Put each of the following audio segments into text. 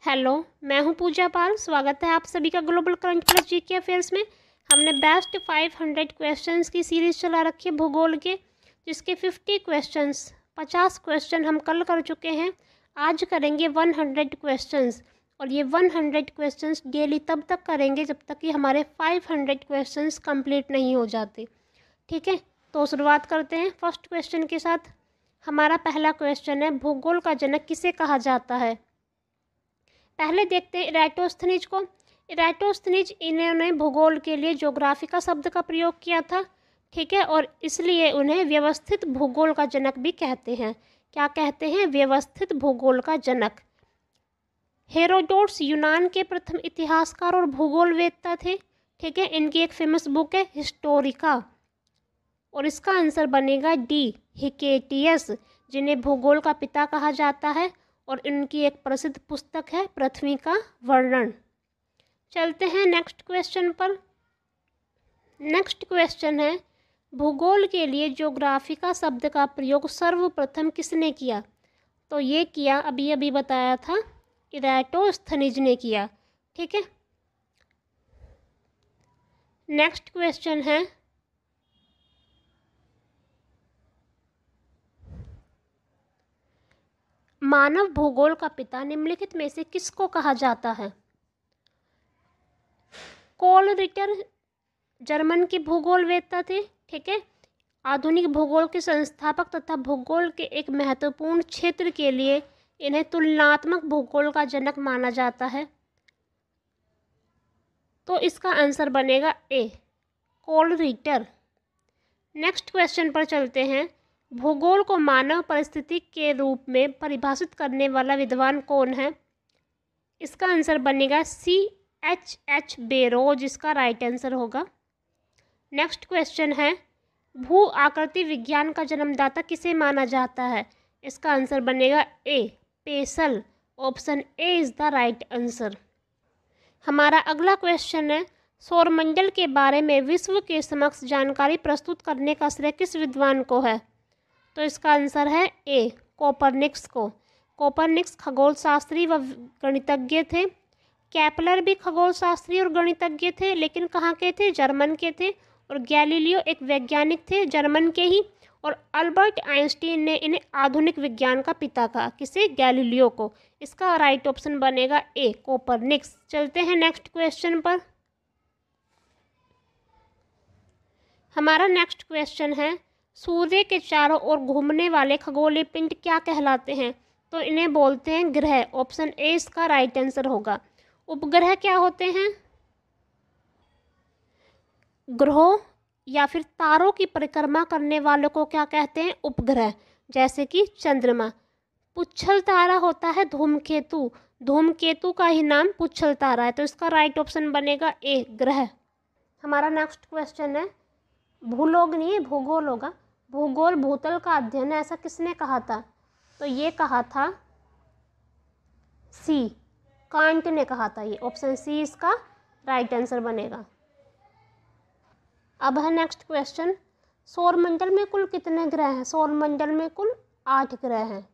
Hello, मैं हूं पूजा पाल। स्वागत है आप सभी का global current plus GK affairs में। हमने बेस्ट 500 क्वेश्चंस की सीरीज़ चला रखी है भूगोल के, जिसके 50 क्वेश्चन हम कल कर चुके हैं। आज करेंगे 100 क्वेश्चंस, और ये 100 क्वेश्चंस डेली तब तक करेंगे जब तक कि हमारे 500 क्वेश्चंस कंप्लीट नहीं हो जाते। ठीक है, तो शुरुआत करते हैं फर्स्ट क्वेश्चन के साथ। हमारा पहला क्वेश्चन है, भूगोल का जनक किसे कहा जाता है। पहले देखते हैं इराटोस्थनीज को। इराटोस्थनीज इन्होंने भूगोल के लिए ज्योग्राफी का शब्द का प्रयोग किया था। ठीक है, और इसलिए उन्हें व्यवस्थित भूगोल का जनक भी कहते हैं। क्या कहते हैं? व्यवस्थित भूगोल का जनक। हेरोडोट्स यूनान के प्रथम इतिहासकार और भूगोलवेत्ता थे। ठीक है, इनकी एक फेमस बुक है हिस्टोरिका, और इसका आंसर बनेगा डी, हिकेटियस, जिन्हें भूगोल का पिता कहा जाता है, और इनकी एक प्रसिद्ध पुस्तक है पृथ्वी का वर्णन। चलते हैं नेक्स्ट क्वेश्चन पर। नेक्स्ट क्वेश्चन है, भूगोल के लिए ज्योग्राफी का शब्द का प्रयोग सर्वप्रथम किसने किया। तो ये किया, अभी अभी बताया था, इराटोस्थनीज ने किया। ठीक है, नेक्स्ट क्वेश्चन है, मानव भूगोल का पिता निम्नलिखित में से किसको कहा जाता है। कोल रिटर जर्मन के भूगोलवेत्ता थे। ठीक है, आधुनिक भूगोल के संस्थापक तथा भूगोल के एक महत्वपूर्ण क्षेत्र के लिए इन्हें तुलनात्मक भूगोल का जनक माना जाता है। तो इसका आंसर बनेगा ए, कोल रिटर। नेक्स्ट क्वेश्चन पर चलते हैं, भूगोल को मानव परिस्थिति के रूप में परिभाषित करने वाला विद्वान कौन है। इसका आंसर बनेगा CH बेरोज, इसका राइट आंसर होगा। नेक्स्ट क्वेश्चन है, भू आकृति विज्ञान का जन्मदाता किसे माना जाता है। इसका आंसर बनेगा ए, पेसल। Option A is the right answer. हमारा अगला क्वेश्चन है, सौरमंडल के बारे में विश्व के समक्ष जानकारी प्रस्तुत करने का श्रेय किस विद्वान को है। तो इसका आंसर है ए, कोपरनिकस को। कोपरनिकस खगोल शास्त्री व गणितज्ञ थे। केपलर भी खगोल शास्त्री और गणितज्ञ थे, लेकिन कहाँ के थे? जर्मन के थे। और गैलीलियो एक वैज्ञानिक थे, जर्मन के ही। और अल्बर्ट आइंस्टीन ने इन्हें आधुनिक विज्ञान का पिता कहा। किसे? गैलीलियो को। इसका राइट ऑप्शन बनेगा ए, कोपरनिकस। चलते हैं नेक्स्ट क्वेश्चन पर। हमारा नेक्स्ट क्वेश्चन है, सूर्य के चारों ओर घूमने वाले खगोलीय पिंड क्या कहलाते हैं। तो इन्हें बोलते हैं ग्रह। ऑप्शन ए इसका राइट आंसर होगा। उपग्रह क्या होते हैं? ग्रहों या फिर तारों की परिक्रमा करने वालों को क्या कहते हैं? उपग्रह। जैसे कि चंद्रमा। पुच्छल तारा होता है धूमकेतु। धूमकेतु का ही नाम पुच्छल तारा है, तो इसका राइट ऑप्शन बनेगा ए, ग्रह। हमारा नेक्स्ट क्वेश्चन है, भूलोक नहीं है, भूगोल होगा। भूगोल भूतल का अध्ययन है, ऐसा किसने कहा था। तो ये कहा था सी, कांट ने कहा था। ये ऑप्शन सी इसका राइट आंसर बनेगा। अब है नेक्स्ट क्वेश्चन, सौरमंडल में कुल कितने ग्रह हैं। सौरमंडल में कुल 8 ग्रह हैं।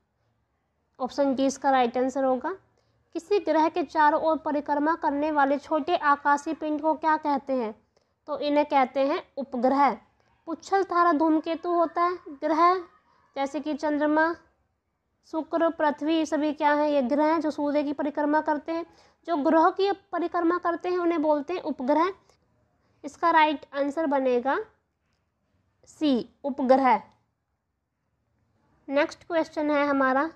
ऑप्शन डी इसका राइट आंसर होगा। किसी ग्रह के चारों ओर परिक्रमा करने वाले छोटे आकाशीय पिंड को क्या कहते हैं। तो इन्हें कहते हैं उपग्रह। पुच्छल तारा धूमकेतु होता है ग्रह, जैसे कि चंद्रमा, शुक्र, पृथ्वी, ये सभी क्या हैं? ये ग्रह हैं जो सूर्य की परिक्रमा करते हैं। जो ग्रह की परिक्रमा करते हैं उन्हें बोलते हैं उपग्रह। इसका राइट आंसर बनेगा सी, उपग्रह। नेक्स्ट क्वेश्चन है हमारा,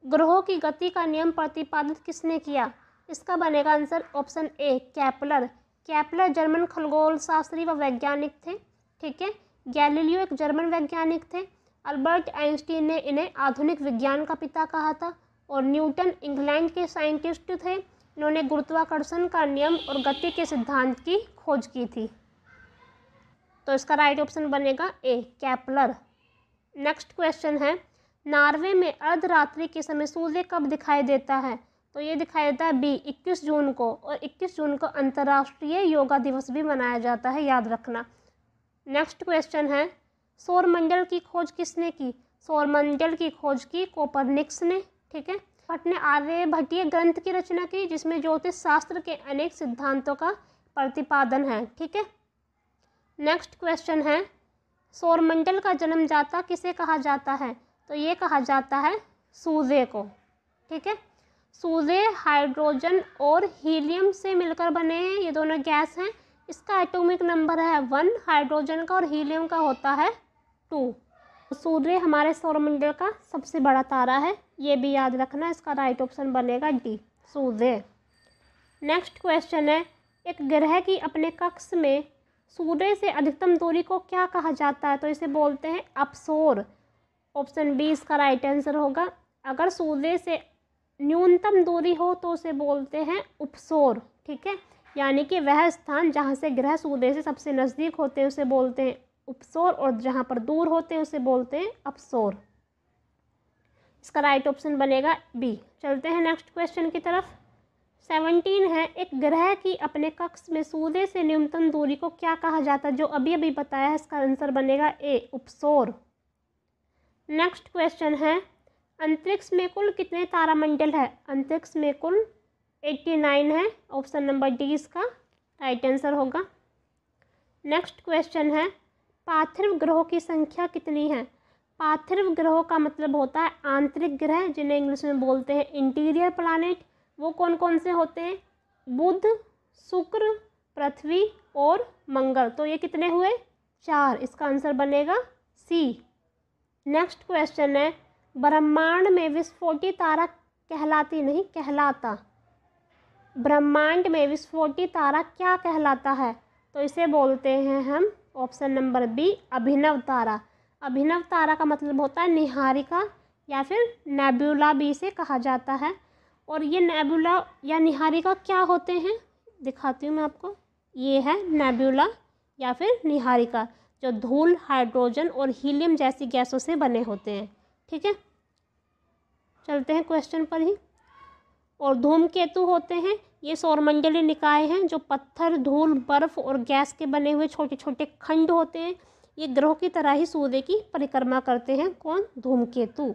ग्रहों की गति का नियम प्रतिपादित किसने किया। इसका बनेगा answer option A, Kepler. Kepler German खगोल शास्त्री व वैज्ञानिक थे। ठीक है, गैलीलियो एक जर्मन वैज्ञानिक थे। अल्बर्ट आइंस्टीन ने इन्हें आधुनिक विज्ञान का पिता कहा था। और न्यूटन इंग्लैंड के साइंटिस्ट थे। इन्होंने गुरुत्वाकर्षण का नियम और गति के सिद्धांत की खोज की थी। तो इसका राइट ऑप्शन बनेगा ए, केपलर। नेक्स्ट क्वेश्चन है, नॉर्वे में अर्धरात्रि के समय सूर्य कब दिखाई देता है। तो ये दिखाई देता है बी, 21 जून को। और 21 जून को अंतर्राष्ट्रीय योगा दिवस भी मनाया जाता है, याद रखना। नेक्स्ट क्वेश्चन है, सौरमंडल की खोज किसने की। सौरमंडल की खोज की कोपरनिकस ने। ठीक है, भट्ट ने आर्यभट्टीय ग्रंथ की रचना की जिसमें ज्योतिष शास्त्र के अनेक सिद्धांतों का प्रतिपादन है। ठीक है, नेक्स्ट क्वेश्चन है, सौरमंडल का जन्मदाता किसे कहा जाता है? तो ये कहा जाता है सूर्य को। ठीक है, सूर्य हाइड्रोजन और हीलियम से मिलकर बने हैं, ये दोनों गैस हैं। इसका एटॉमिक नंबर है 1, हाइड्रोजन का और हीलियम का होता है 2। सूर्य हमारे सौरमंडल का सबसे बड़ा तारा है, ये भी याद रखना। इसका राइट ऑप्शन बनेगा डी, सूर्य। नेक्स्ट क्वेश्चन है, एक ग्रह की अपने कक्ष में सूर्य से अधिकतम दूरी को क्या कहा जाता है? तो इसे बोलते हैं अपसोर। ऑप्शन बी इसका राइट आंसर होगा। अगर सूर्य से न्यूनतम दूरी हो तो उसे बोलते हैं उपसोर। ठीक है, यानी कि वह स्थान जहाँ से ग्रह सूर्य से सबसे नज़दीक होते हैं उसे बोलते हैं उपसोर, और जहाँ पर दूर होते हैं उसे बोलते हैं अपसोर। इसका राइट ऑप्शन बनेगा बी। चलते हैं नेक्स्ट क्वेश्चन की तरफ। 17 है, एक ग्रह की अपने कक्ष में सूर्य से न्यूनतम दूरी को क्या कहा जाता है? जो अभी अभी बताया है, इसका आंसर बनेगा ए, उपसोर। नेक्स्ट क्वेश्चन है, अंतरिक्ष में कुल कितने तारामंडल है? अंतरिक्ष में कुल 89 है। ऑप्शन नंबर डी इसका राइट आंसर होगा। नेक्स्ट क्वेश्चन है, पार्थिव ग्रहों की संख्या कितनी है? पार्थिव ग्रहों का मतलब होता है आंतरिक ग्रह, जिन्हें इंग्लिश में बोलते हैं इंटीरियर प्लैनेट। वो कौन कौन से होते हैं? बुध, शुक्र, पृथ्वी और मंगल। तो ये कितने हुए? 4। इसका आंसर बनेगा सी। नेक्स्ट क्वेश्चन है, ब्रह्मांड में विस्फोटी तारा कहलाती नहीं कहलाता? ब्रह्मांड में विस्फोटी तारा क्या कहलाता है? तो इसे बोलते हैं हम, ऑप्शन नंबर बी, अभिनव तारा। अभिनव तारा का मतलब होता है निहारिका या फिर नेबुला भी इसे कहा जाता है। और ये नेबुला या निहारिका क्या होते हैं दिखाती हूँ मैं आपको। ये है नेबुला या फिर निहारिका, जो धूल, हाइड्रोजन और हीलियम जैसी गैसों से बने होते हैं। ठीक है, चलते हैं क्वेश्चन पर ही। और धूमकेतु होते हैं, ये सौरमंडलीय निकाय हैं जो पत्थर, धूल, बर्फ और गैस के बने हुए छोटे छोटे खंड होते हैं। ये ग्रहों की तरह ही सूर्य की परिक्रमा करते हैं। कौन? धूमकेतु।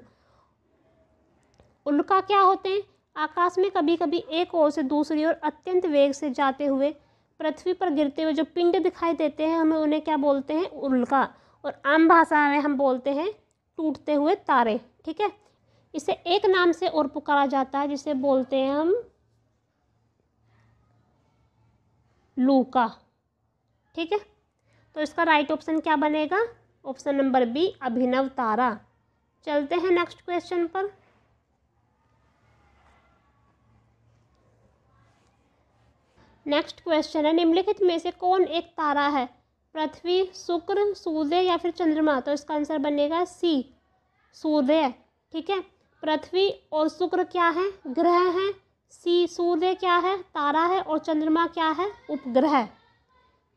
उल्का क्या होते हैं? आकाश में कभी कभी एक ओर से दूसरी ओर अत्यंत वेग से जाते हुए पृथ्वी पर गिरते हुए जो पिंड दिखाई देते हैं, हमें उन्हें क्या बोलते हैं? उल्का। और आम भाषा में हम बोलते हैं टूटते हुए तारे। ठीक है, इसे एक नाम से और पुकारा जाता है जिसे बोलते हैं हम लूका। ठीक है, तो इसका राइट ऑप्शन क्या बनेगा? ऑप्शन नंबर बी, अभिनव तारा। चलते हैं नेक्स्ट क्वेश्चन पर। नेक्स्ट क्वेश्चन है, निम्नलिखित में से कौन एक तारा है? पृथ्वी, शुक्र, सूर्य या फिर चंद्रमा? तो इसका आंसर बनेगा सी, सूर्य। ठीक है, पृथ्वी और शुक्र क्या है? ग्रह हैं। सी, सूर्य क्या है? तारा है। और चंद्रमा क्या है? उपग्रह।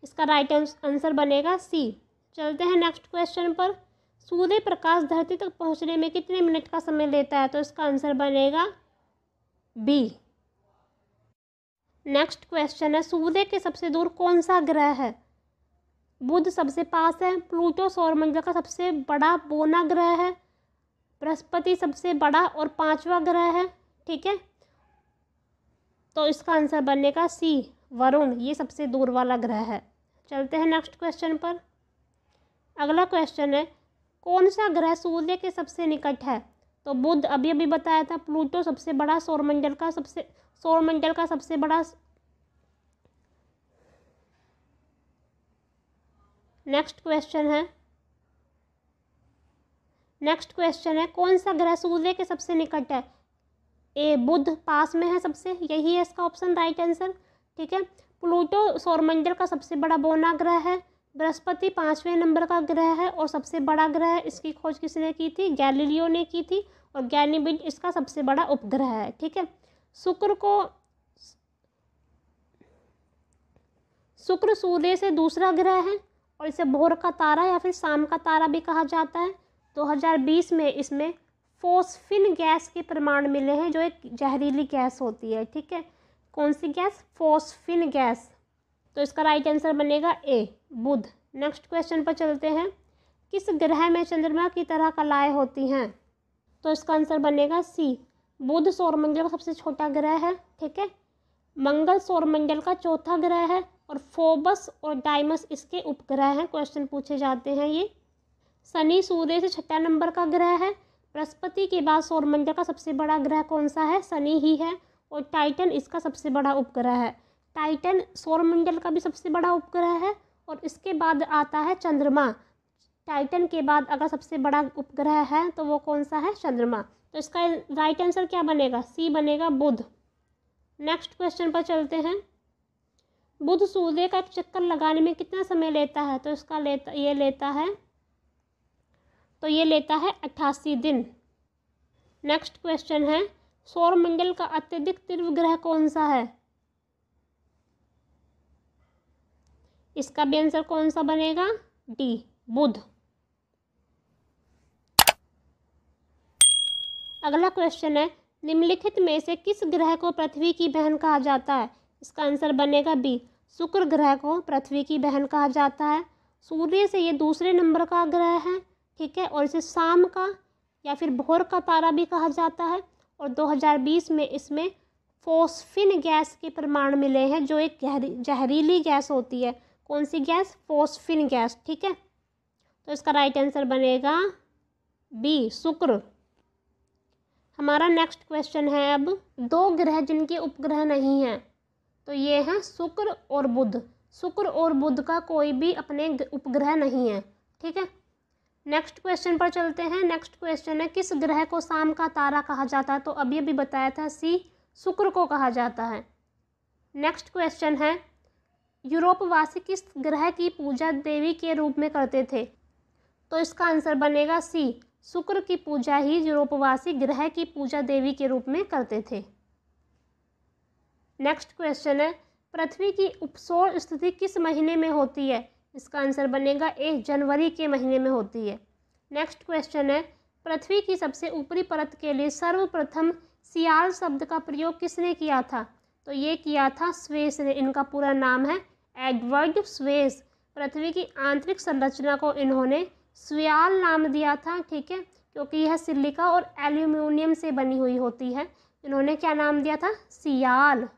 इसका राइट आंसर बनेगा सी। चलते हैं नेक्स्ट क्वेश्चन पर। सूर्य प्रकाश धरती तक पहुंचने में कितने मिनट का समय लेता है? तो इसका आंसर बनेगा बी। नेक्स्ट क्वेश्चन है, सूर्य के सबसे दूर कौन सा ग्रह है? बुध सबसे पास है। प्लूटो सौरमंडल का सबसे बड़ा बौना ग्रह है। बृहस्पति सबसे बड़ा और 5वां ग्रह है। ठीक है, तो इसका आंसर बनेगा सी, वरुण। ये सबसे दूर वाला ग्रह है। चलते हैं नेक्स्ट क्वेश्चन पर। अगला क्वेश्चन है, कौन सा ग्रह सूर्य के सबसे निकट है? तो बुध अभी अभी बताया था। प्लूटो सबसे बड़ा, सौरमंडल का सबसे बड़ा। नेक्स्ट क्वेश्चन है, कौन सा ग्रह सूर्य के सबसे निकट है? ए, बुध पास में है सबसे, यही है इसका ऑप्शन राइट आंसर। ठीक है, प्लूटो सौरमंडल का सबसे बड़ा बौना ग्रह है। बृहस्पति 5वें नंबर का ग्रह है और सबसे बड़ा ग्रह है। इसकी खोज किसने की थी? गैलीलियो ने की थी। और गैनीमेड इसका सबसे बड़ा उपग्रह है। ठीक है, शुक्र सूर्य से दूसरा ग्रह है और इसे भोर का तारा या फिर शाम का तारा भी कहा जाता है। 2020 में इसमें फोस्फिन गैस के प्रमाण मिले हैं, जो एक जहरीली गैस होती है। ठीक है, कौन सी गैस? Phosphine gas. तो इसका राइट आंसर बनेगा ए, बुध। नेक्स्ट क्वेश्चन पर चलते हैं। किस ग्रह में चंद्रमा की तरह कलाएं होती हैं? तो इसका आंसर बनेगा सी, बुध सौरमंडल का सबसे छोटा ग्रह है, ठीक है। मंगल सौरमंडल का चौथा ग्रह है और फोबस और डाइमस इसके उपग्रह हैं, क्वेश्चन पूछे जाते हैं ये। शनि सूर्य से 6 नंबर का ग्रह है। बृहस्पति के बाद सौरमंडल का सबसे बड़ा ग्रह कौन सा है? शनि ही है और टाइटन इसका सबसे बड़ा उपग्रह है। टाइटन सौरमंडल का भी सबसे बड़ा उपग्रह है और इसके बाद आता है चंद्रमा। टाइटन के बाद अगर सबसे बड़ा उपग्रह है तो वो कौन सा है? चंद्रमा। तो इसका राइट आंसर क्या बनेगा? सी बनेगा, बुध। नेक्स्ट क्वेश्चन पर चलते हैं। बुध सूर्य का एक चक्कर लगाने में कितना समय लेता है? तो इसका ये लेता है 88 दिन। नेक्स्ट क्वेश्चन है, सौरमंडल का अत्यधिक तीव्र ग्रह कौन सा है? इसका भी आंसर कौन सा बनेगा? डी, बुध। अगला क्वेश्चन है, निम्नलिखित में से किस ग्रह को पृथ्वी की बहन कहा जाता है? इसका आंसर बनेगा बी, शुक्र ग्रह को पृथ्वी की बहन कहा जाता है। सूर्य से ये दूसरे नंबर का ग्रह है, ठीक है, और इसे शाम का या फिर भोर का तारा भी कहा जाता है। और 2020 में इसमें फोस्फिन गैस के प्रमाण मिले हैं, जो एक जहरीली गैस होती है। कौन सी गैस? फोस्फिन गैस, ठीक है। तो इसका राइट आंसर बनेगा बी, शुक्र। हमारा नेक्स्ट क्वेश्चन है अब, 2 ग्रह जिनके उपग्रह नहीं हैं, तो ये हैं शुक्र और बुध। शुक्र और बुध का कोई भी अपने उपग्रह नहीं है, ठीक है। नेक्स्ट क्वेश्चन पर चलते हैं। नेक्स्ट क्वेश्चन है, किस ग्रह को शाम का तारा कहा जाता है? तो अभी अभी बताया था, सी, शुक्र को कहा जाता है। नेक्स्ट क्वेश्चन है, यूरोपवासी किस ग्रह की पूजा देवी के रूप में करते थे? तो इसका आंसर बनेगा सी, शुक्र की पूजा ही यूरोपवासी ग्रह की पूजा देवी के रूप में करते थे। नेक्स्ट क्वेश्चन है, पृथ्वी की उपसौर स्थिति किस महीने में होती है? इसका आंसर बनेगा ए, जनवरी के महीने में होती है। नेक्स्ट क्वेश्चन है, पृथ्वी की सबसे ऊपरी परत के लिए सर्वप्रथम सियाल शब्द का प्रयोग किसने किया था? तो ये किया था स्वेस ने। इनका पूरा नाम है एडवर्ड स्वेस। पृथ्वी की आंतरिक संरचना को इन्होंने सियाल नाम दिया था, ठीक है, क्योंकि यह सिलिका और एल्यूमिनियम से बनी हुई होती है। इन्होंने क्या नाम दिया था? सियाल,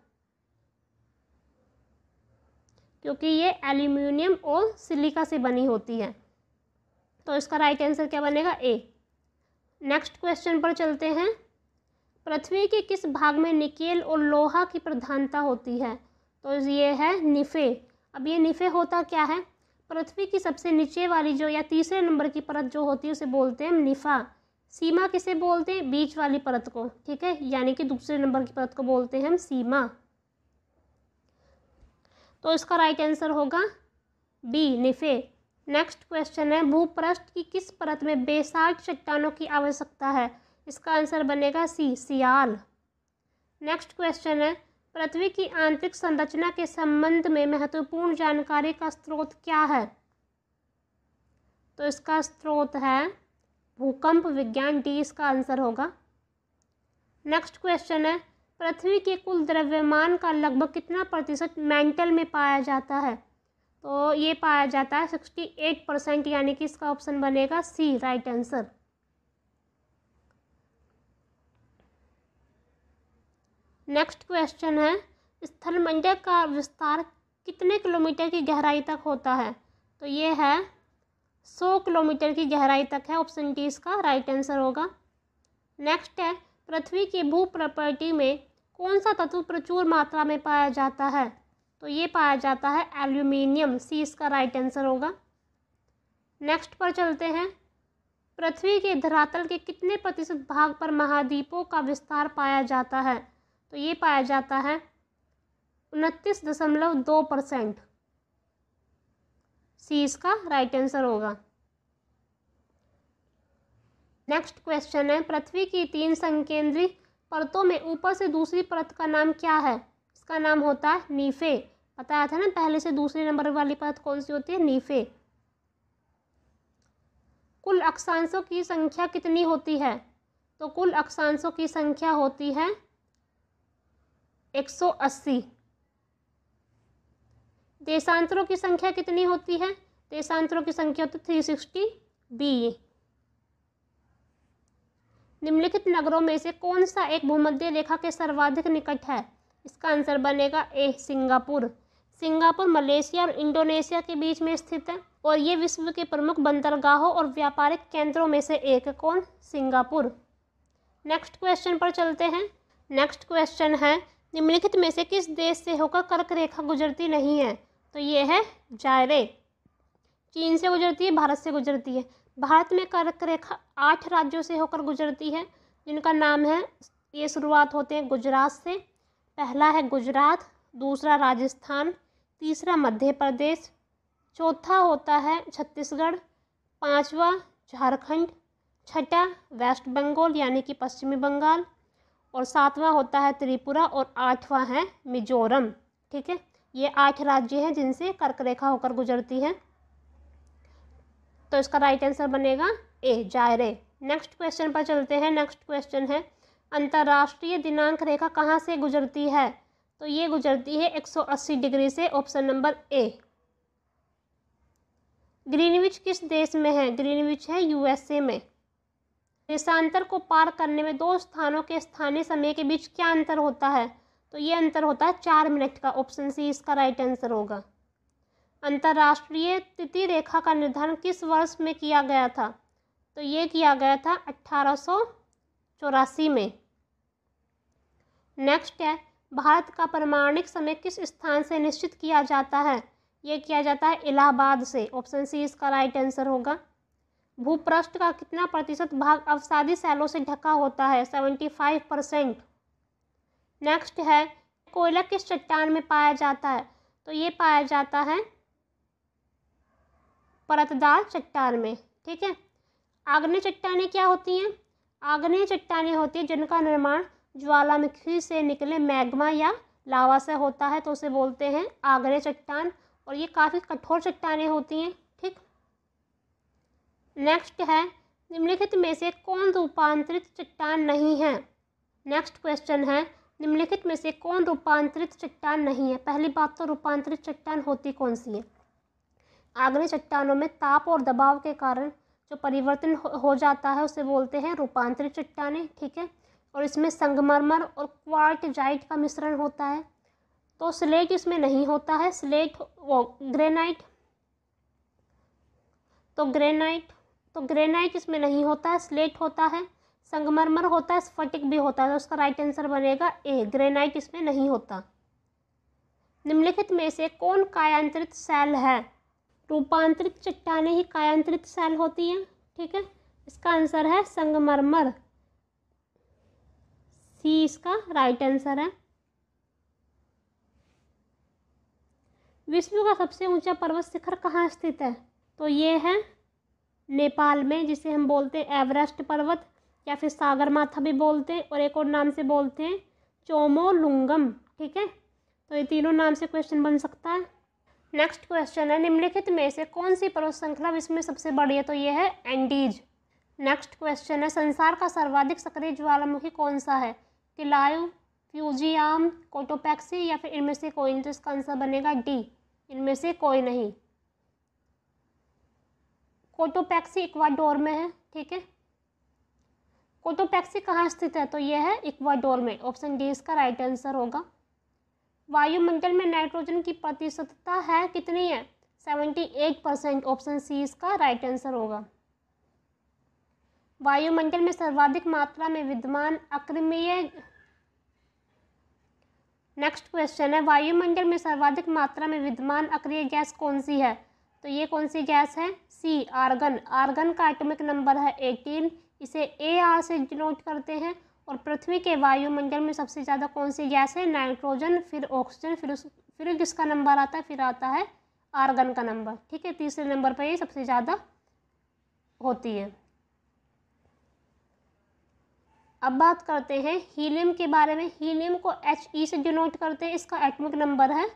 क्योंकि ये एल्यूमिनियम और सिलिका से बनी होती है। तो इसका राइट आंसर क्या बनेगा? ए। नेक्स्ट क्वेश्चन पर चलते हैं। पृथ्वी के किस भाग में निकेल और लोहा की प्रधानता होती है? तो ये है निफे। अब ये निफे होता क्या है? पृथ्वी की सबसे नीचे वाली जो या तीसरे नंबर की परत जो होती है उसे बोलते हैं हम निफा। सीमा किसे बोलते हैं? बीच वाली परत को, ठीक है, यानी कि दूसरे नंबर की परत को बोलते हैं हम सीमा। तो इसका राइट आंसर होगा बी, निफे। नेक्स्ट क्वेश्चन है, भूपृष्ठ की किस परत में बेसाल्ट चट्टानों की आवश्यकता है? इसका आंसर बनेगा सी, सियाल। नेक्स्ट क्वेश्चन है, पृथ्वी की आंतरिक संरचना के संबंध में महत्वपूर्ण जानकारी का स्रोत क्या है? तो इसका स्रोत है भूकंप विज्ञान, डी इसका आंसर होगा। नेक्स्ट क्वेश्चन है, पृथ्वी के कुल द्रव्यमान का लगभग कितना प्रतिशत मेंटल में पाया जाता है? तो ये पाया जाता है 68%, यानी कि इसका ऑप्शन बनेगा सी, राइट आंसर। नेक्स्ट क्वेश्चन है, स्थलमंडल का विस्तार कितने किलोमीटर की गहराई तक होता है? तो ये है 100 किलोमीटर की गहराई तक है, ऑप्शन डी इसका राइट आंसर होगा। नेक्स्ट है, पृथ्वी के भू प्रॉपर्टी में कौन सा तत्व प्रचुर मात्रा में पाया जाता है? तो ये पाया जाता है एल्यूमिनियम, सी इसका राइट आंसर होगा। नेक्स्ट पर चलते हैं, पृथ्वी के धरातल के कितने प्रतिशत भाग पर महाद्वीपों का विस्तार पाया जाता है? तो ये पाया जाता है 29.2%, सी इसका राइट आंसर होगा। नेक्स्ट क्वेश्चन है, पृथ्वी की 3 संकेंद्री परतों में ऊपर से दूसरी परत का नाम क्या है? इसका नाम होता है नीफे। बताया था ना पहले से दूसरे नंबर वाली परत कौन सी होती है? नीफे। कुल अक्षांशों की संख्या कितनी होती है? तो कुल अक्षांशों की संख्या होती है 180। देशांतरों की संख्या कितनी होती है? देशांतरों की संख्या होती है 360 बी। निम्नलिखित नगरों में से कौन सा एक भूमध्य रेखा के सर्वाधिक निकट है? इसका आंसर बनेगा ए, सिंगापुर। सिंगापुर मलेशिया और इंडोनेशिया के बीच में स्थित है और ये विश्व के प्रमुख बंदरगाहों और व्यापारिक केंद्रों में से एक है। कौन? सिंगापुर। नेक्स्ट क्वेश्चन पर चलते हैं। नेक्स्ट क्वेश्चन है, निम्नलिखित में से किस देश से होकर कर्क रेखा गुजरती नहीं है? तो ये है जायरे। चीन से गुजरती है, भारत से गुजरती है। भारत में कर्क रेखा 8 राज्यों से होकर गुजरती है, जिनका नाम है, ये शुरुआत होते हैं गुजरात से। पहला है गुजरात, दूसरा राजस्थान, तीसरा मध्य प्रदेश, चौथा होता है छत्तीसगढ़, पांचवा झारखंड, छठा वेस्ट बंगाल यानी कि पश्चिमी बंगाल, और सातवां होता है त्रिपुरा, और आठवां है मिजोरम। ठीक है, ये 8 राज्य हैं जिनसे कर्क रेखा होकर गुजरती है। तो इसका राइट आंसर बनेगा ए, जायरे। नेक्स्ट क्वेश्चन पर चलते हैं। नेक्स्ट क्वेश्चन है, अंतर्राष्ट्रीय दिनांक रेखा कहाँ से गुजरती है? तो ये गुजरती है 180 डिग्री से, ऑप्शन नंबर ए। ग्रीनविच किस देश में है? ग्रीनविच है यूएसए में। देशांतर को पार करने में 2 स्थानों के स्थानीय समय के बीच क्या अंतर होता है? तो ये अंतर होता है 4 मिनट का, ऑप्शन सी इसका राइट आंसर होगा। अंतर्राष्ट्रीय तिथि रेखा का निर्धारण किस वर्ष में किया गया था? तो ये किया गया था 1884 में। नेक्स्ट है, भारत का प्रमाणिक समय किस स्थान से निश्चित किया जाता है? ये किया जाता है इलाहाबाद से, ऑप्शन सी इसका राइट आंसर होगा। भूपृष्ठ का कितना प्रतिशत भाग अवसादी सैलों से ढका होता है? 75%। नेक्स्ट है, कोयला किस चट्टान में पाया जाता है? तो ये पाया जाता है परतदार चट्टान में। ठीक है, आग्नेय चट्टानें क्या होती हैं? आग्नेय चट्टानें होती हैं जिनका निर्माण ज्वालामुखी से निकले मैग्मा या लावा से होता है, तो उसे बोलते हैं आग्नेय चट्टान, और ये काफ़ी कठोर चट्टानें होती हैं। ठीक, नेक्स्ट है, निम्नलिखित में से कौन रूपांतरित चट्टान नहीं है? नेक्स्ट क्वेश्चन है, निम्नलिखित में से कौन रूपांतरित चट्टान नहीं है? पहली बात तो रूपांतरित चट्टान होती कौन सी है? आग्नेय चट्टानों में ताप और दबाव के कारण जो परिवर्तन हो जाता है उसे बोलते हैं रूपांतरित चट्टानें। ठीक है, और इसमें संगमरमर और क्वार्टजाइट का मिश्रण होता है। तो स्लेट इसमें नहीं होता है, स्लेट वो ग्रेनाइट, तो ग्रेनाइट इसमें नहीं होता है, स्लेट होता है। संगमरमर होता है, स्फटिक भी होता है, तो उसका राइट आंसर बनेगा ए, ग्रेनाइट इसमें नहीं होता। निम्नलिखित में से कौन कायांतरित सेल है? रूपांतरित चट्टानें ही कायांतरित सेल होती हैं। ठीक है, इसका आंसर है संगमरमर, सी इसका राइट आंसर है। विश्व का सबसे ऊंचा पर्वत शिखर कहाँ स्थित है? तो ये है नेपाल में, जिसे हम बोलते हैं एवरेस्ट पर्वत या फिर सागरमाथा भी बोलते हैं, और एक और नाम से बोलते हैं चोमोलुंगम। ठीक है, तो ये तीनों नाम से क्वेश्चन बन सकता है। नेक्स्ट क्वेश्चन है, निम्नलिखित में से कौन सी पर्वत श्रृंखला विश्व में सबसे बड़ी है? तो ये है एंडीज। नेक्स्ट क्वेश्चन है, संसार का सर्वाधिक सक्रिय ज्वालामुखी कौन सा है? किलायु, फ्यूजियाम, कोटोपैक्सी या फिर इनमें से कोई नहीं? तो इसका आंसर बनेगा डी, इनमें से कोई नहीं। कोटोपैक्सी इक्वाडोर में है। ठीक है, कोटोपैक्सी कहाँ स्थित है? तो यह है इक्वाडोर में, ऑप्शन डी इसका राइट आंसर होगा। वायुमंडल में नाइट्रोजन की प्रतिशतता है कितनी है? 78%, ऑप्शन सी इसका राइट आंसर होगा। वायुमंडल में सर्वाधिक मात्रा में विद्यमान अक्रिमीय, नेक्स्ट क्वेश्चन है, वायुमंडल में सर्वाधिक मात्रा में विद्यमान अक्रिय गैस कौन सी है? तो ये कौन सी गैस है? सी, आर्गन। आर्गन का एटॉमिक नंबर है 18, इसे AR से डिनोट करते हैं। और पृथ्वी के वायुमंडल में सबसे ज़्यादा कौन सी गैस है? नाइट्रोजन, फिर ऑक्सीजन, फिर किसका नंबर आता है? फिर आता है आर्गन का नंबर। ठीक है, तीसरे नंबर पर ये सबसे ज़्यादा होती है। अब बात करते हैं हीलियम के बारे में। हीलियम को He से डिनोट करते हैं, इसका एटॉमिक नंबर है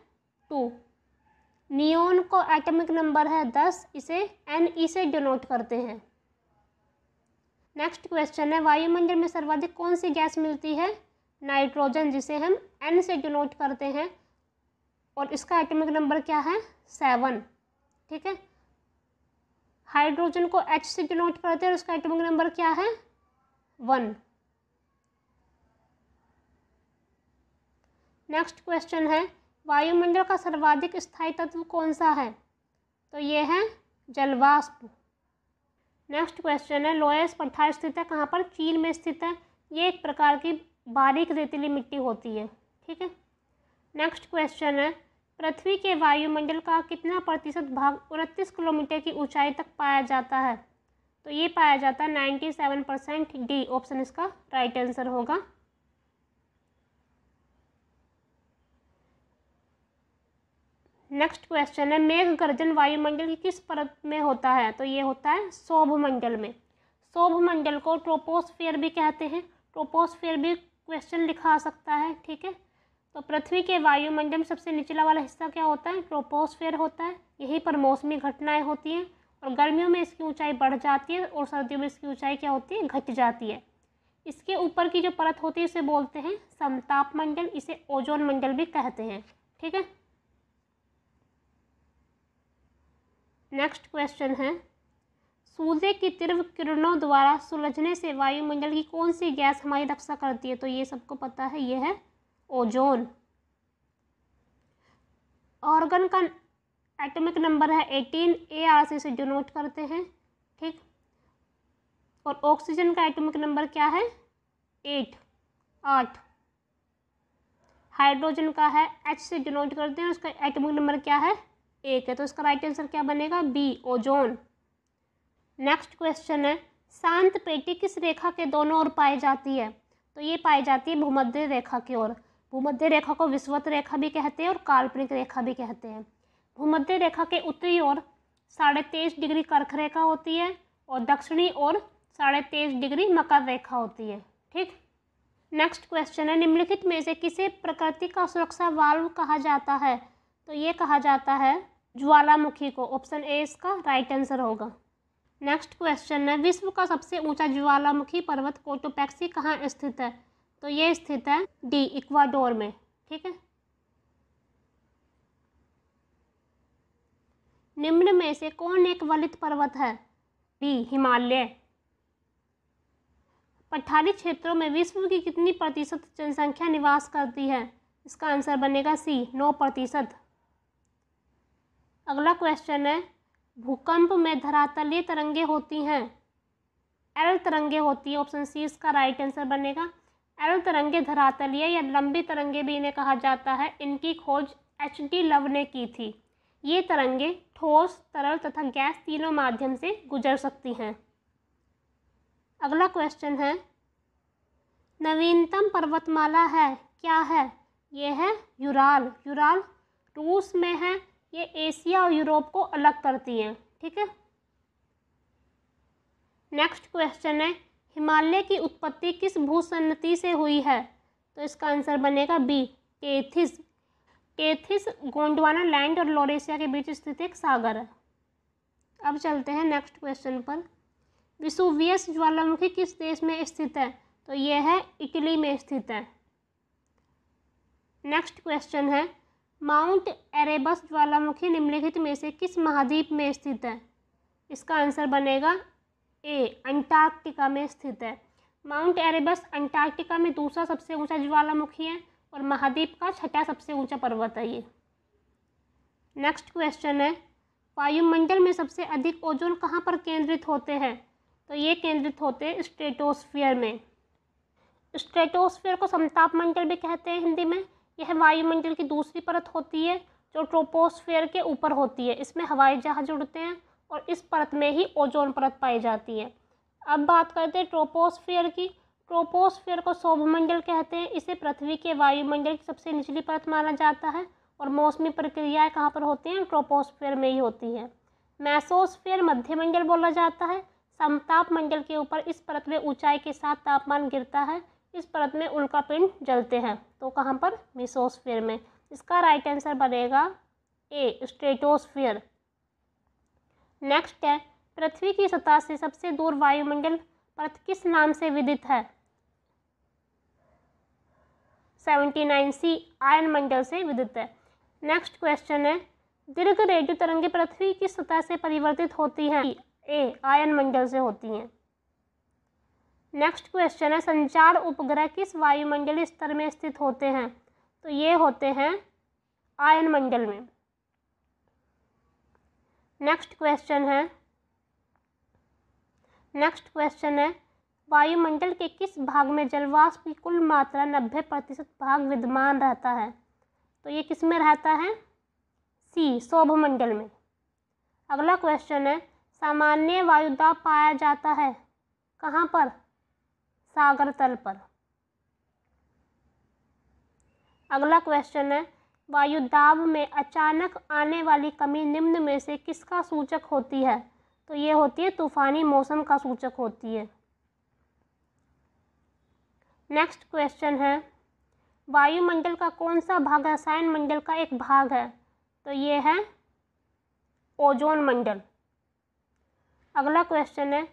2। नियोन को एटॉमिक नंबर है 10, इसे Ne से डिनोट करते हैं। नेक्स्ट क्वेश्चन है, वायुमंडल में सर्वाधिक कौन सी गैस मिलती है? नाइट्रोजन, जिसे हम N से डिनोट करते हैं, और इसका एटॉमिक नंबर क्या है? 7। ठीक है, हाइड्रोजन को H से डिनोट करते हैं और उसका एटॉमिक नंबर क्या है? 1। नेक्स्ट क्वेश्चन है, वायुमंडल का सर्वाधिक स्थायी तत्व कौन सा है? तो ये है जलवाष्प। नेक्स्ट क्वेश्चन है, लोयस पठार स्थित है कहाँ पर? चीन में स्थित है। ये एक प्रकार की बारीक रेतीली मिट्टी होती है। ठीक है। नेक्स्ट क्वेश्चन है, पृथ्वी के वायुमंडल का कितना प्रतिशत भाग 29 किलोमीटर की ऊंचाई तक पाया जाता है? तो ये पाया जाता है 97%। डी ऑप्शन इसका राइट आंसर होगा। नेक्स्ट क्वेश्चन है, मेघ गर्जन वायुमंडल की किस परत में होता है? तो ये होता है सौभमंडल में। सौभमंडल को ट्रोपोस्फियर भी कहते हैं। ट्रोपोस्फियर भी क्वेश्चन लिखा आ सकता है। ठीक है। तो पृथ्वी के वायुमंडल में सबसे निचला वाला हिस्सा क्या होता है? ट्रोपोस्फियर होता है। यहीं पर मौसमी घटनाएं होती हैं और गर्मियों में इसकी ऊंचाई बढ़ जाती है और सर्दियों में इसकी ऊंचाई क्या होती है? घट जाती है। इसके ऊपर की जो परत होती है इसे बोलते हैं समताप मंडल। इसे ओजोन मंडल भी कहते हैं। ठीक है। नेक्स्ट क्वेश्चन है, सूर्य की तीव्र किरणों द्वारा सुलझने से वायुमंडल की कौन सी गैस हमारी रक्षा करती है? तो ये सबको पता है, ये है ओजोन। ऑर्गन का एटॉमिक नंबर है 18, AR से डिनोट करते हैं। ठीक। और ऑक्सीजन का एटॉमिक नंबर क्या है? 8। हाइड्रोजन का है H से डिनोट करते हैं, उसका एटॉमिक नंबर क्या है? 1 है। तो इसका राइट आंसर क्या बनेगा? B ozone. नेक्स्ट क्वेश्चन है, शांत पेटी किस रेखा के दोनों ओर पाई जाती है? तो ये पाई जाती है भूमध्य रेखा की ओर। भूमध्य रेखा को विषुवत रेखा भी कहते हैं और काल्पनिक रेखा भी कहते हैं। भूमध्य रेखा के उत्तरी ओर 23.5 डिग्री कर्क रेखा होती है और दक्षिणी ओर 23.5 डिग्री मकर रेखा होती है। ठीक। नेक्स्ट क्वेश्चन है, निम्नलिखित में से किसे प्रकृति का सुरक्षा वाल्व कहा जाता है? तो ये कहा जाता है ज्वालामुखी को। ऑप्शन ए इसका राइट आंसर होगा। नेक्स्ट क्वेश्चन है, विश्व का सबसे ऊंचा ज्वालामुखी पर्वत कोटोपैक्सी कहाँ स्थित है? तो ये स्थित है डी इक्वाडोर में। ठीक है। निम्न में से कौन एक वलित पर्वत है? बी हिमालय। पठारी क्षेत्रों में विश्व की कितनी प्रतिशत जनसंख्या निवास करती है? इसका आंसर बनेगा सी 9%। अगला क्वेश्चन है, भूकंप में धरातलीय तरंगे होती हैं, एल तरंगे होती है। ऑप्शन सी इसका राइट आंसर बनेगा। एल तरंगे धरातलीय या लंबी तरंगे भी इन्हें कहा जाता है। इनकी खोज HD लव ने की थी। ये तरंगे ठोस, तरल तथा गैस तीनों माध्यम से गुजर सकती हैं। अगला क्वेश्चन है, नवीनतम पर्वतमाला है क्या है? ये है यूराल। यूराल रूस में है। ये एशिया और यूरोप को अलग करती है। ठीक है। नेक्स्ट क्वेश्चन है, हिमालय की उत्पत्ति किस भूसन्नति से हुई है? तो इसका आंसर बनेगा B Tethys. Tethys Gondwana land और लोरेशिया के बीच स्थित एक सागर है। अब चलते हैं नेक्स्ट क्वेश्चन पर। विसुवियस ज्वालामुखी किस देश में स्थित है? तो ये है इटली में स्थित है। नेक्स्ट क्वेश्चन है, माउंट एरेबस ज्वालामुखी निम्नलिखित में से किस महाद्वीप में स्थित है? इसका आंसर बनेगा ए अंटार्कटिका में स्थित है। माउंट एरेबस अंटार्कटिका में दूसरा सबसे ऊंचा ज्वालामुखी है और महाद्वीप का 6ठा सबसे ऊंचा पर्वत है ये। नेक्स्ट क्वेश्चन है, वायुमंडल में सबसे अधिक ओजोन कहाँ पर केंद्रित होते हैं? तो ये केंद्रित होते हैं स्ट्रेटोस्फीयर में। स्ट्रेटोस्फीयर को समताप मंडल भी कहते हैं हिंदी में। यह वायुमंडल की दूसरी परत होती है जो ट्रोपोस्फीयर के ऊपर होती है। इसमें हवाई जहाज उड़ते हैं और इस परत में ही ओजोन परत पाई जाती है। अब बात करते हैं ट्रोपोस्फीयर की। ट्रोपोस्फीयर को सौरमंडल कहते हैं। इसे पृथ्वी के वायुमंडल की सबसे निचली परत माना जाता है और मौसमी प्रक्रियाएं कहाँ पर होती हैं? ट्रोपोस्फीयर में ही होती है। मेसोस्फीयर मध्यमंडल बोला जाता है। समताप मंडल के ऊपर इस परत में ऊंचाई के साथ तापमान गिरता है। इस परत में उल्कापिंड जलते हैं। तो कहाँ पर? मेसोस्फीयर में। इसका राइट आंसर बनेगा ए स्ट्रेटोस्फीयर। नेक्स्ट है, पृथ्वी की सतह से सबसे दूर वायुमंडल परत किस नाम से विदित है? 79C आयन मंडल से विदित है। नेक्स्ट क्वेश्चन है, दीर्घ रेडियो तरंगे पृथ्वी की सतह से परिवर्तित होती हैं? ए आयन मंडल से होती हैं। नेक्स्ट क्वेश्चन है, संचार उपग्रह किस वायुमंडलीय स्तर में स्थित होते हैं? तो ये होते हैं आयनमंडल में। नेक्स्ट क्वेश्चन है वायुमंडल के किस भाग में जलवाष्प की कुल मात्रा 90% भाग विद्यमान रहता है? तो ये किस में रहता है? सी, सौभमंडल में। अगला क्वेश्चन है सामान्य वायुदाब पाया जाता है कहाँ पर? सागर तल पर। अगला क्वेश्चन है वायुदाब में अचानक आने वाली कमी निम्न में से किसका सूचक होती है? तो ये होती है तूफानी मौसम का सूचक होती है। नेक्स्ट क्वेश्चन है वायुमंडल का कौन सा भाग रसायन मंडल का एक भाग है? तो ये है ओजोन मंडल। अगला क्वेश्चन है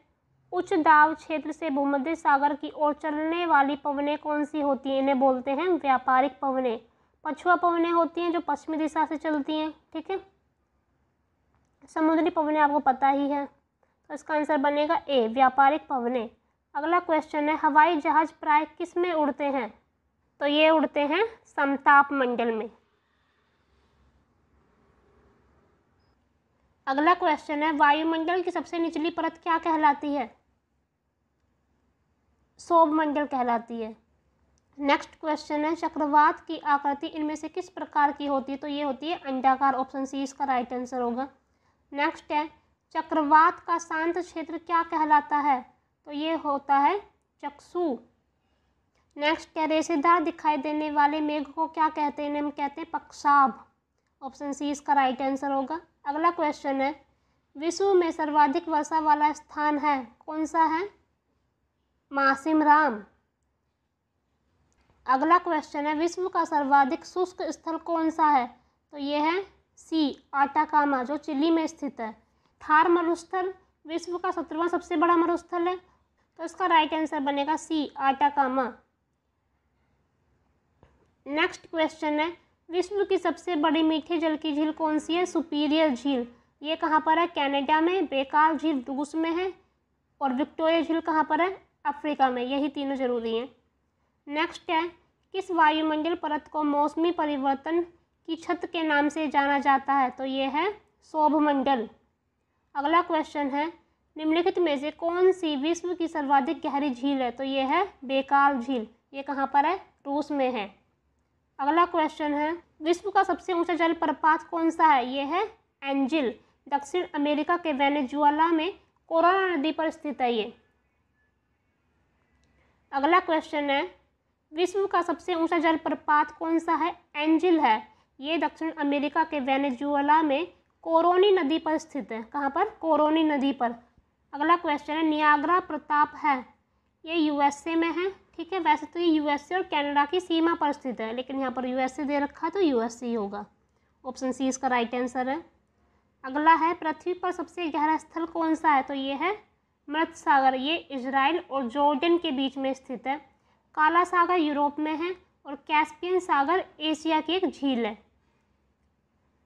उच्च दाब क्षेत्र से भूमध्य सागर की ओर चलने वाली पवनें कौन सी होती हैं? इन्हें बोलते हैं व्यापारिक पवनें। पछुआ पवनें होती हैं जो पश्चिमी दिशा से चलती हैं, ठीक है। समुद्री पवनें आपको पता ही है, तो इसका आंसर बनेगा ए, व्यापारिक पवनें। अगला क्वेश्चन है हवाई जहाज प्राय किस में उड़ते हैं? तो ये उड़ते हैं समताप मंडल में। अगला क्वेश्चन है वायुमंडल की सबसे निचली परत क्या कहलाती है? सौभमंडल कहलाती है। नेक्स्ट क्वेश्चन है चक्रवात की आकृति इनमें से किस प्रकार की होती है? तो ये होती है अंडाकार। ऑप्शन सी इसका राइट आंसर होगा। नेक्स्ट है चक्रवात का शांत क्षेत्र क्या कहलाता है? तो ये होता है चक्षु। नेक्स्ट है रेशेदार दिखाई देने वाले मेघ को क्या कहते हैं? इन्हें हम कहते हैं पक्षाभ। ऑप्शन सी इसका राइट आंसर होगा। अगला क्वेश्चन है विश्व में सर्वाधिक वर्षा वाला स्थान है, कौन सा है? मासिमराम। अगला क्वेश्चन है विश्व का सर्वाधिक शुष्क स्थल कौन सा है? तो ये है सी, आटाकामा, जो चिली में स्थित है। थार मरुस्थल विश्व का 17वां सबसे बड़ा मरुस्थल है, तो इसका राइट आंसर बनेगा सी, आटाकामा। नेक्स्ट क्वेश्चन है विश्व की सबसे बड़ी मीठे जल की झील कौन सी है? सुपीरियर झील। ये कहाँ पर है? कनाडा में। बेकार झील रूस में है। और विक्टोरिया झील कहाँ पर है? अफ्रीका में। यही तीनों जरूरी हैं। नेक्स्ट है किस वायुमंडल परत को मौसमी परिवर्तन की छत के नाम से जाना जाता है? तो ये है सौभमंडल। अगला क्वेश्चन है निम्नलिखित में से कौन सी विश्व की सर्वाधिक गहरी झील है? तो ये है बेकाल झील। ये कहाँ पर है? रूस में है। अगला क्वेश्चन है विश्व का सबसे ऊंचा जलप्रपात कौन सा है? ये है एंजिल, दक्षिण अमेरिका के वेनेजुएला में कोरोना नदी पर स्थित है ये। अगला क्वेश्चन है विश्व का सबसे ऊंचा जलप्रपात कौन सा है? एंजिल है। ये दक्षिण अमेरिका के वेनेजुएला में कोरोनी नदी पर स्थित है। कहाँ पर? कोरोनी नदी पर। अगला क्वेश्चन है नियाग्रा प्रताप है, ये यूएसए में है, ठीक है। वैसे तो ये यूएसए और कनाडा की सीमा पर स्थित है, लेकिन यहाँ पर यूएसए दे रखा है तो यूएसए ही होगा। ऑप्शन सी इसका राइट आंसर है। अगला है पृथ्वी पर सबसे गहरा स्थल कौन सा है? तो ये है मृत सागर। ये इजराइल और जॉर्डन के बीच में स्थित है। काला सागर यूरोप में है और कैस्पियन सागर एशिया की एक झील है।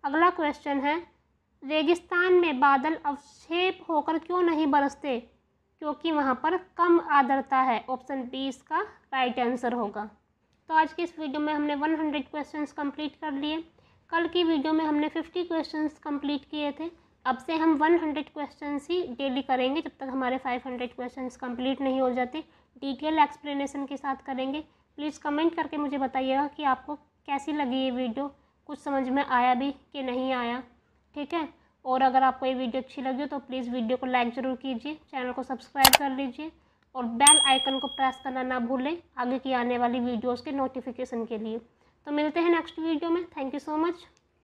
अगला क्वेश्चन है रेगिस्तान में बादल अवक्षेप होकर क्यों नहीं बरसते? क्योंकि वहाँ पर कम आर्द्रता है। ऑप्शन बी इसका राइट आंसर होगा। तो आज की इस वीडियो में हमने 100 क्वेश्चंस कंप्लीट कर लिए। कल की वीडियो में हमने 50 क्वेश्चंस कंप्लीट किए थे। अब से हम 100 क्वेश्चंस ही डेली करेंगे जब तक हमारे 500 क्वेश्चंस कंप्लीट नहीं हो जाते। डिटेल एक्सप्लेनेशन के साथ करेंगे। प्लीज़ कमेंट करके मुझे बताइएगा कि आपको कैसी लगी ये वीडियो, कुछ समझ में आया भी कि नहीं आया, ठीक है। और अगर आपको ये वीडियो अच्छी लगी हो तो प्लीज़ वीडियो को लाइक ज़रूर कीजिए, चैनल को सब्सक्राइब कर लीजिए और बेल आइकन को प्रेस करना ना भूलें आगे की आने वाली वीडियोस के नोटिफिकेशन के लिए। तो मिलते हैं नेक्स्ट वीडियो में। Thank you so much.